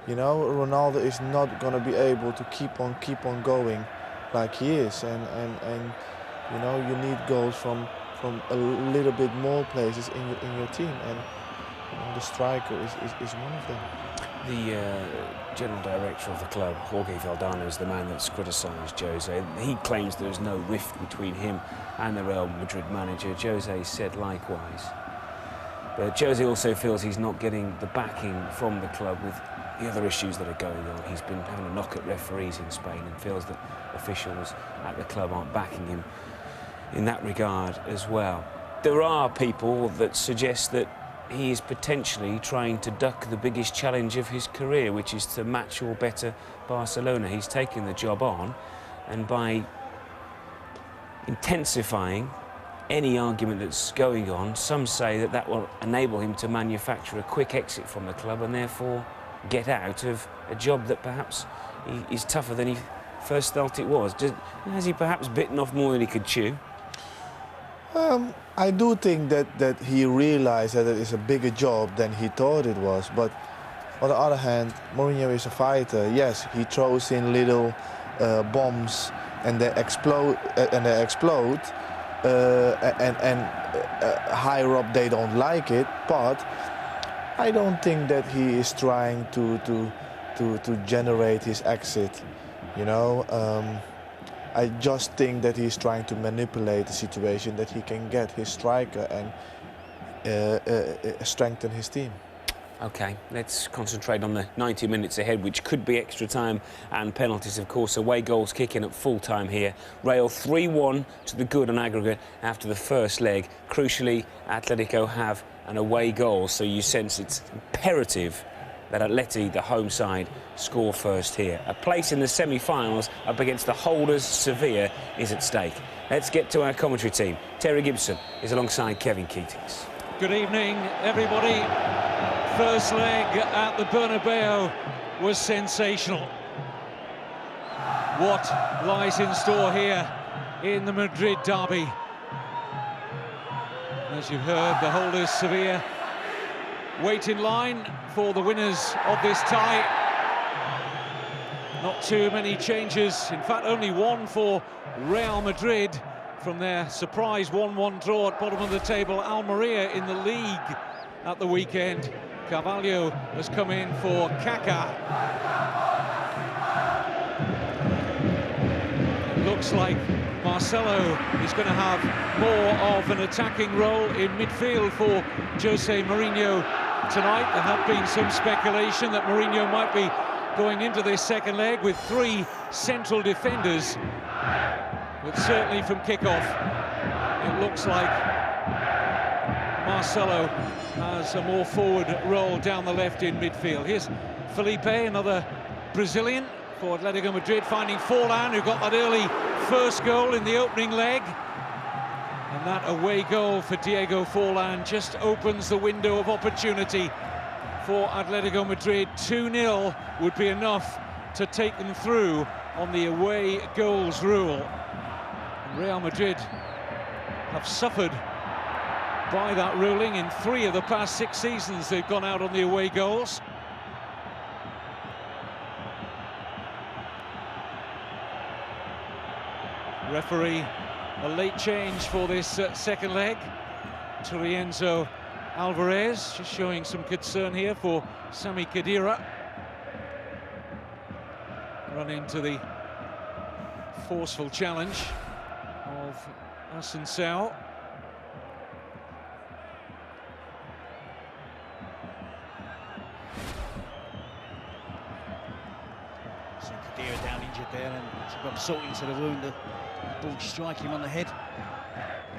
You know, Ronaldo is not going to be able to keep on going like he is, and you know, you need goals from a little bit more places in your team, and you know, the striker is one of them. The general director of the club, Jorge Valdano, is the man that's criticised Jose. He claims there's no rift between him and the Real Madrid manager. Jose said likewise. But Jose also feels he's not getting the backing from the club with the other issues that are going on. He's been having a knock at referees in Spain and feels that officials at the club aren't backing him in that regard as well. There are people that suggest that he is potentially trying to duck the biggest challenge of his career, which is to match or better Barcelona. He's taken the job on, and by intensifying any argument that's going on, some say that that will enable him to manufacture a quick exit from the club and therefore get out of a job that perhaps is tougher than he first felt it was. Has he perhaps bitten off more than he could chew? I do think that he realized that it is a bigger job than he thought it was. But on the other hand, Mourinho is a fighter. Yes, he throws in little bombs and they explode. Higher up they don't like it. But I don't think that he is trying to generate his exit. You know. I just think that he's trying to manipulate the situation that he can get his striker and strengthen his team. OK, let's concentrate on the 90 minutes ahead, which could be extra time and penalties, of course. Away goals kicking at full time here. Real 3-1 to the good on aggregate after the first leg. Crucially, Atletico have an away goal, so you sense it's imperative that Atleti, the home side, score first here. A place in the semi-finals up against the holders, Sevilla, is at stake. Let's get to our commentary team. Terry Gibson is alongside Kevin Keatings. Good evening, everybody. First leg at the Bernabeu was sensational. What lies in store here in the Madrid derby? As you heard, the holders, Sevilla, wait in line for the winners of this tie. Not too many changes, in fact only one for Real Madrid from their surprise 1-1 draw at bottom of the table. Almeria in the league at the weekend. Carvalho has come in for Kaká. It looks like Marcelo is going to have more of an attacking role in midfield for Jose Mourinho tonight. There have been some speculation that Mourinho might be going into this second leg with 3 central defenders, but certainly from kickoff it looks like Marcelo has a more forward role down the left in midfield. Here's Felipe, another Brazilian for Atletico Madrid, finding Forlan, who got that early first goal in the opening leg. And that away goal for Diego Forlan just opens the window of opportunity for Atletico Madrid. 2-0 would be enough to take them through on the away goals rule. And Real Madrid have suffered by that ruling. In 3 of the past 6 seasons they've gone out on the away goals. Referee, a late change for this second leg. Turienzo Alvarez just showing some concern here for Sami Khedira. Run into the forceful challenge of Asensio. Khedira down injured there, and it's got salt into the wound. The ball striking him on the head.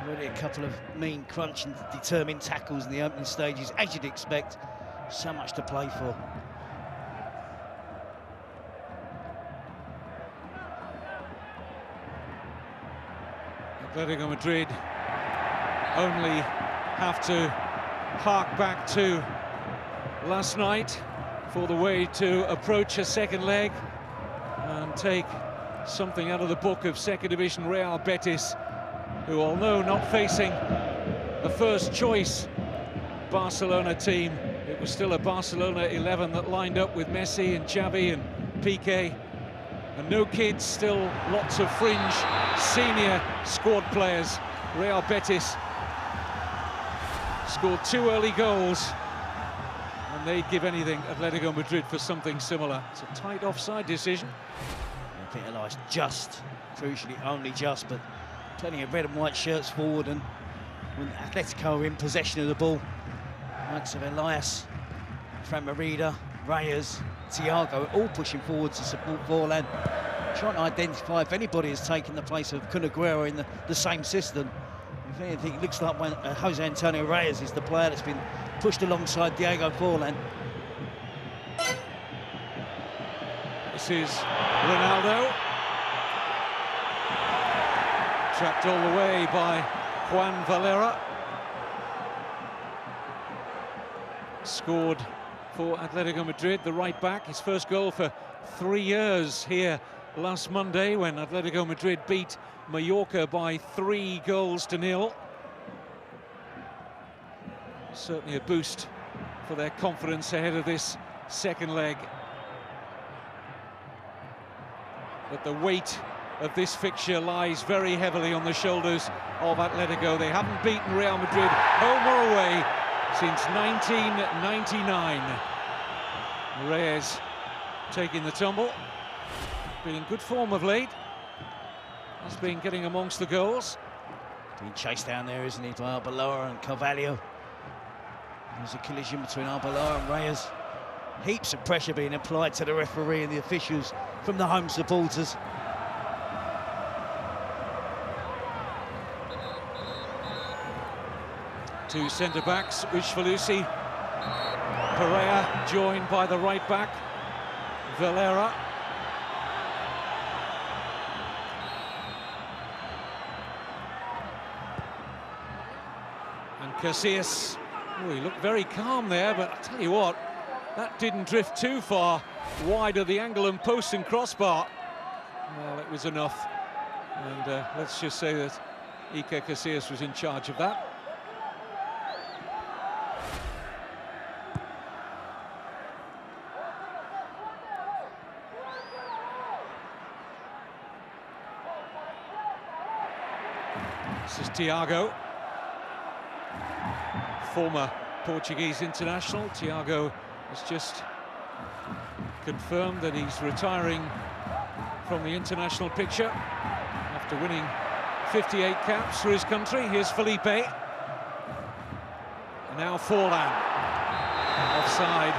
Already a couple of mean, crunching, determined tackles in the opening stages, as you'd expect. So much to play for. Atletico Madrid only have to hark back to last night for the way to approach a second leg and take something out of the book of second division Real Betis, who, although not facing the first choice Barcelona team, it it was still a Barcelona 11 that lined up with Messi and Xavi and Piqué. And no kids, still lots of fringe senior squad players. Real Betis scored 2 early goals, and they'd give anything, Atletico Madrid, for something similar. It's a tight offside decision. Penalised just, crucially only just, but plenty of red and white shirts forward, and when Atletico are in possession of the ball, likes of Elias, Fran Merida, Reyes, Thiago, all pushing forward to support Forlan, trying to identify if anybody has taken the place of Kun Aguero in the same system. If anything, it looks like when Jose Antonio Reyes is the player that's been pushed alongside Diego Forlan. This is Ronaldo. Trapped all the way by Juan Valera. Scored for Atletico Madrid, the right back. His first goal for 3 years here last Monday when Atletico Madrid beat Mallorca by 3-0. Certainly a boost for their confidence ahead of this second leg. But the weight of this fixture lies very heavily on the shoulders of Atletico. They haven't beaten Real Madrid home or away since 1999. Reyes taking the tumble. Been in good form of late. Has been getting amongst the goals. Being chased down there, isn't he, by Arbeloa and Carvalho. There's a collision between Arbeloa and Reyes. Heaps of pressure being applied to the referee and the officials from the home supporters. Two centre-backs, Ushvalusi, Pereira, joined by the right-back, Valera. And Casillas, oh, he looked very calm there, but I tell you what, that didn't drift too far wide of the angle and post and crossbar. Well, it was enough. And let's just say that Iker Casillas was in charge of that. This is Thiago, former Portuguese international. Thiago has just confirmed that he's retiring from the international picture after winning 58 caps for his country. Here's Felipe. And now Forlan. Offside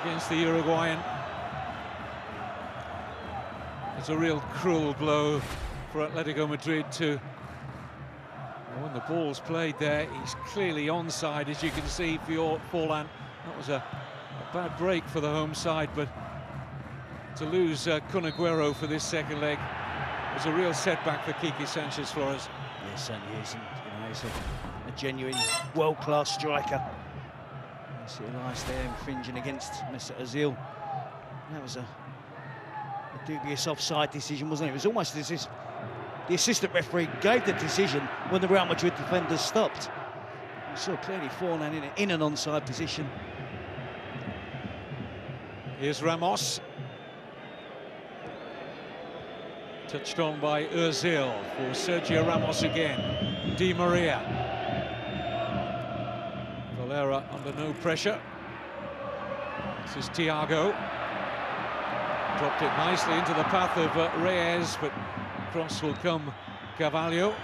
against the Uruguayan. It's a real cruel blow for Atletico Madrid to... When the ball's played there, he's clearly onside, as you can see, for Forlan. That was a bad break for the home side, but to lose Kun Aguero for this second leg was a real setback for Quique Sanchez Flores. Yeah, it certainly is. And, you know, he's a genuine world-class striker. You see Elias there infringing against Mr. Ozil. That was a dubious offside decision, wasn't it? It was almost as if the assistant referee gave the decision when the Real Madrid defenders stopped. You saw clearly Forlan in an onside position. Here's Ramos. Touched on by Ozil for Sergio Ramos again. Di Maria. Valera under no pressure. This is Thiago. Dropped it nicely into the path of Reyes, but across will come Carvalho.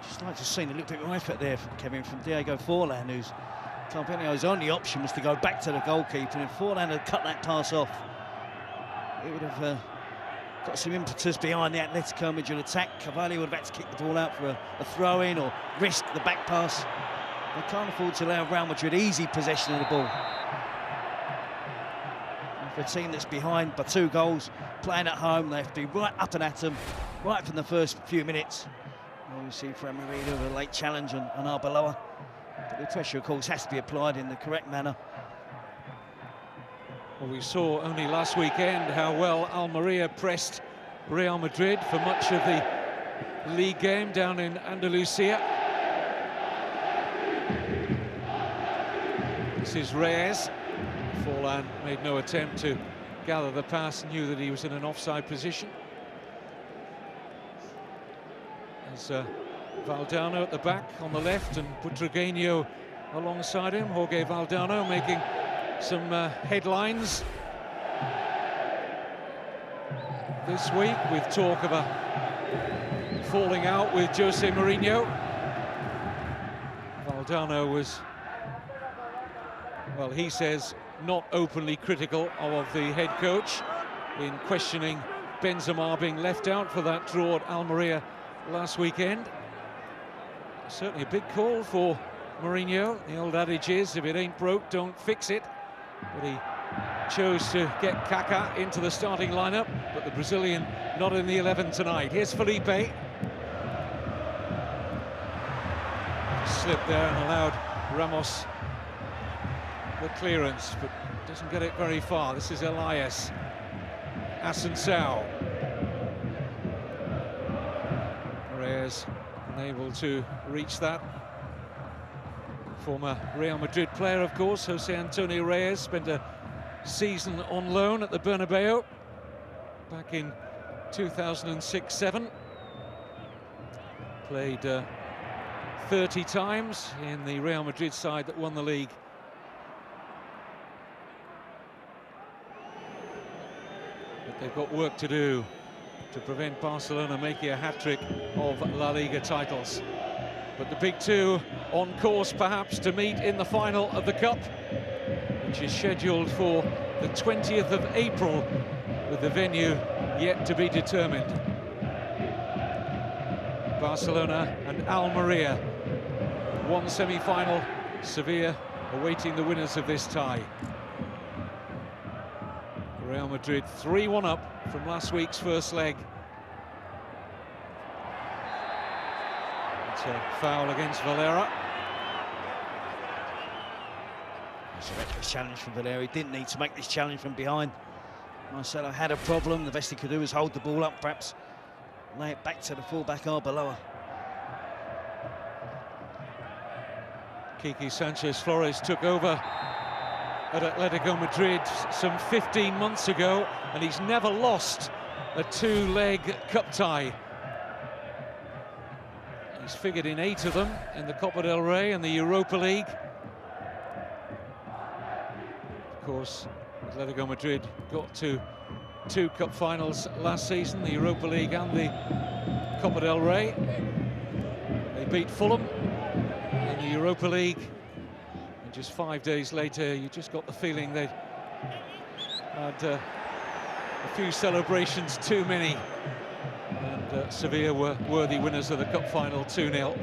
Just like to see a little bit more effort there, Kevin, from Diego Forlan, who's Carvalho's only option was to go back to the goalkeeper, and if Forlan had cut that pass off, it would have got some impetus behind the Atletico Madrid attack. Carvalho would have had to kick the ball out for a throw-in or risk the back pass. They can't afford to allow Real Madrid easy possession of the ball. And for a team that's behind by 2 goals, playing at home, they have to be right up and at them, right from the first few minutes. And we see Fran Merida with a late challenge on Arbeloa. But the pressure, of course, has to be applied in the correct manner. Well, we saw only last weekend how well Almeria pressed Real Madrid for much of the league game down in Andalusia. This is Reyes. Forlan made no attempt to gather the pass, knew that he was in an offside position. There's Valdano at the back on the left and Butragueño alongside him. Jorge Valdano making some headlines this week with talk of a falling out with Jose Mourinho. Valdano was, well, he says, not openly critical of the head coach in questioning Benzema being left out for that draw at Almeria last weekend. Certainly a big call for Mourinho. The old adage is, if it ain't broke, don't fix it. But he chose to get Kaká into the starting lineup, but the Brazilian not in the 11 tonight. Here's Felipe. Slipped there and allowed Ramos the clearance, but doesn't get it very far. This is Elias. Assunção. Reyes unable to reach that. Former Real Madrid player, of course, Jose Antonio Reyes, spent a season on loan at the Bernabeu back in 2006-07. Played 30 times in the Real Madrid side that won the league. But they've got work to do to prevent Barcelona making a hat-trick of La Liga titles. But the big two on course perhaps to meet in the final of the Cup, which is scheduled for the 20th of April, with the venue yet to be determined. Barcelona and Almeria, one semi-final, Sevilla awaiting the winners of this tie. Real Madrid 3-1 up from last week's first leg. It's a foul against Valera. It's a reckless challenge from Valera. He didn't need to make this challenge from behind. Marcelo had a problem. The best he could do was hold the ball up, perhaps lay it back to the fullback Arbeloa. Quique Sanchez Flores took over at Atletico Madrid some 15 months ago, and he's never lost a two-leg cup tie. He's figured in 8 of them in the Copa del Rey and the Europa League. Of course, Atletico Madrid got to 2 cup finals last season, the Europa League and the Copa del Rey. They beat Fulham in the Europa League, and just 5 days later you just got the feeling they had a few celebrations too many, and Sevilla were worthy winners of the cup final 2-0.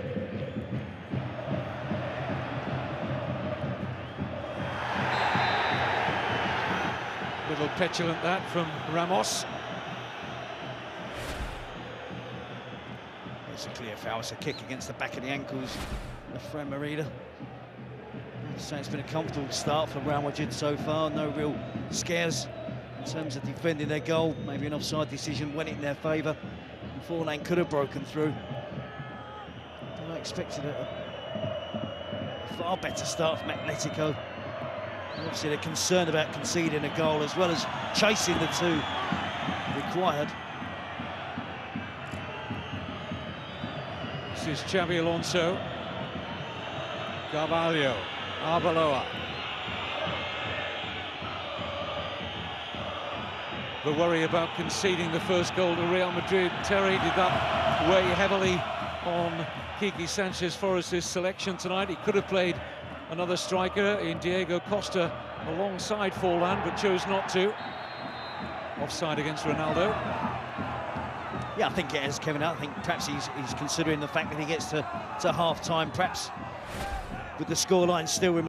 Little petulant that from Ramos. It's a clear foul. It's a kick against the back of the ankles of Fran Merida. So it's been a comfortable start for Real Madrid so far. No real scares in terms of defending their goal. Maybe an offside decision went in their favour. Forlan could have broken through. But I expected a far better start from Atletico. Obviously they're concerned about conceding a goal as well as chasing the 2 required. This is Xabi Alonso. Carvalho, Arbeloa. The worry about conceding the first goal to Real Madrid. Terry, did that weigh heavily on Quique Sanchez Flores' selection tonight? He could have played another striker in Diego Costa alongside Forlan, but chose not to. Offside against Ronaldo. Yeah, I think it is, Kevin. I think perhaps he's considering the fact that he gets to half-time, perhaps with the scoreline still